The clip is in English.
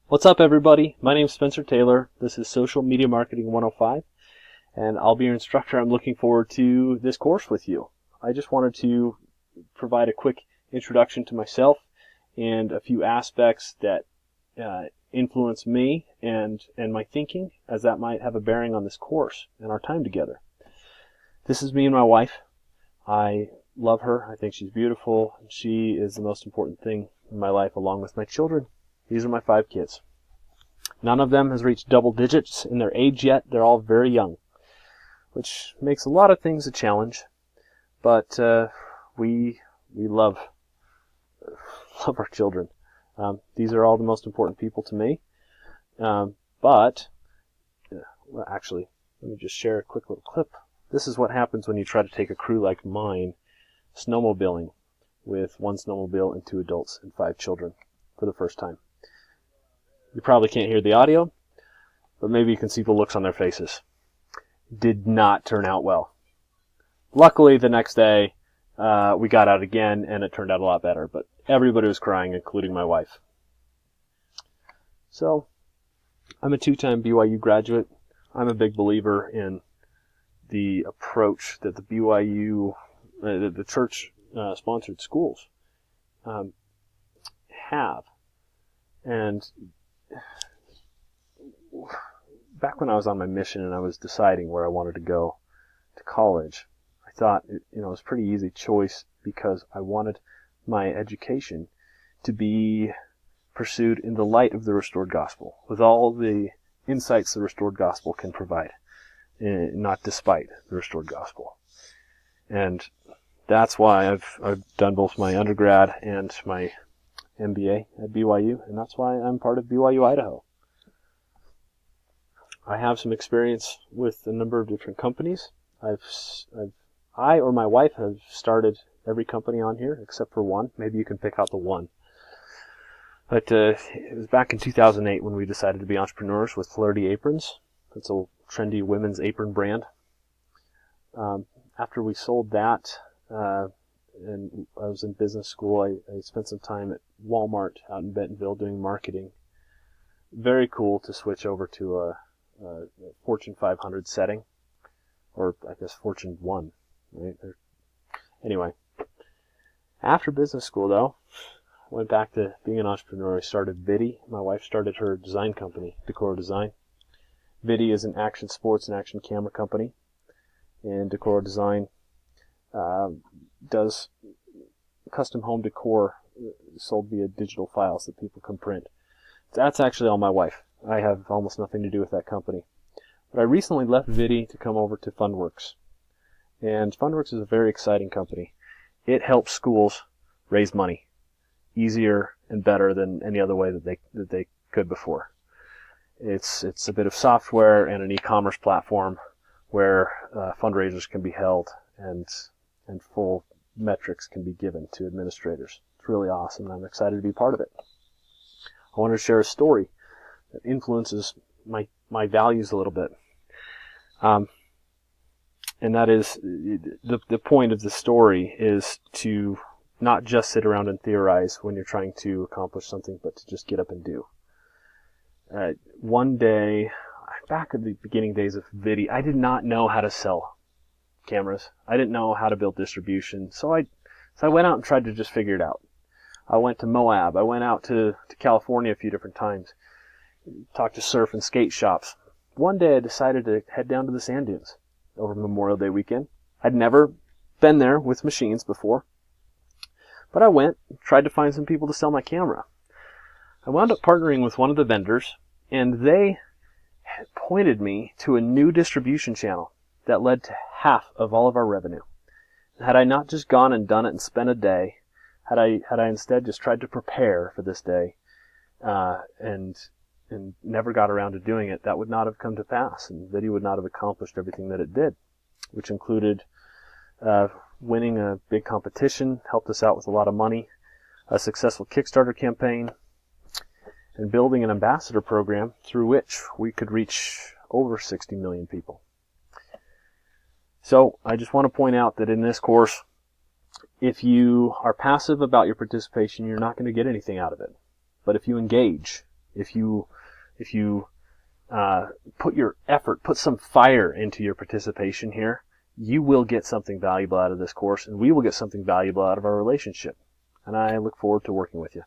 What's up, everybody? My name's Spencer Taylor. This is Social Media Marketing 105, and I'll be your instructor. I'm looking forward to this course with you. I just wanted to provide a quick introduction to myself and a few aspects that influence me and my thinking, as that might have a bearing on this course and our time together. This is me and my wife. I love her. I think she's beautiful. She is the most important thing in my life, along with my children. These are my 5 kids. None of them has reached double digits in their age yet. They're all very young, which makes a lot of things a challenge. But we love our children. These are all the most important people to me. Actually, let me just share a quick little clip. This is what happens when you try to take a crew like mine snowmobiling with 1 snowmobile and 2 adults and 5 children for the first time. You probably can't hear the audio, but maybe you can see the looks on their faces. Did not turn out well. Luckily, the next day, we got out again, and it turned out a lot better, but everybody was crying, including my wife. So, I'm a 2-time BYU graduate. I'm a big believer in the approach that the BYU, the church-sponsored schools have. And back when I was on my mission and I was deciding where I wanted to go to college, I thought it was a pretty easy choice because I wanted my education to be pursued in the light of the restored gospel, with all the insights the restored gospel can provide, not despite the restored gospel. And that's why I've done both my undergrad and my MBA at BYU, and that's why I'm part of BYU Idaho. I have some experience with a number of different companies. I or my wife have started every company on here except for one. Maybe you can pick out the one. But it was back in 2008 when we decided to be entrepreneurs with Flirty Aprons. It's a trendy women's apron brand. After we sold that, and I was in business school, I spent some time at Walmart out in Bentonville doing marketing. Very cool to switch over to a Fortune 500 setting, or I guess Fortune 1, right? Anyway, after business school though, I went back to being an entrepreneur. I started Vidi. My wife started her design company, Decor Design. Vidi is an action sports and action camera company, and Decor Design does custom home decor sold via digital files that people can print. That's actually all my wife. I have almost nothing to do with that company. But I recently left Vidi to come over to Fundworks. And Fundworks is a very exciting company. It helps schools raise money easier and better than any other way that they could before. It's a bit of software and an e-commerce platform where fundraisers can be held and full metrics can be given to administrators. It's really awesome, and I'm excited to be part of it. I wanted to share a story that influences my values a little bit. And that is, the point of the story is to not just sit around and theorize when you're trying to accomplish something, but to just get up and do. One day, back in the beginning days of Vidi, I did not know how to sell cameras. I didn't know how to build distribution, so I went out and tried to just figure it out. I went to Moab. I went out to California a few different times, talked to surf and skate shops. One day I decided to head down to the sand dunes over Memorial Day weekend. I'd never been there with machines before, but I went, tried to find some people to sell my camera. I wound up partnering with one of the vendors, and they pointed me to a new distribution channel that led to half of all of our revenue. Had I not just gone and done it and spent a day, had I instead just tried to prepare for this day, and never got around to doing it, that would not have come to pass, and Vidi would not have accomplished everything that it did, which included winning a big competition, helped us out with a lot of money, a successful Kickstarter campaign, and building an ambassador program through which we could reach over 60 million people. So I just want to point out that in this course, if you are passive about your participation, you're not going to get anything out of it. But if you engage, if you put your effort, put some fire into your participation here, you will get something valuable out of this course, and we will get something valuable out of our relationship. And I look forward to working with you.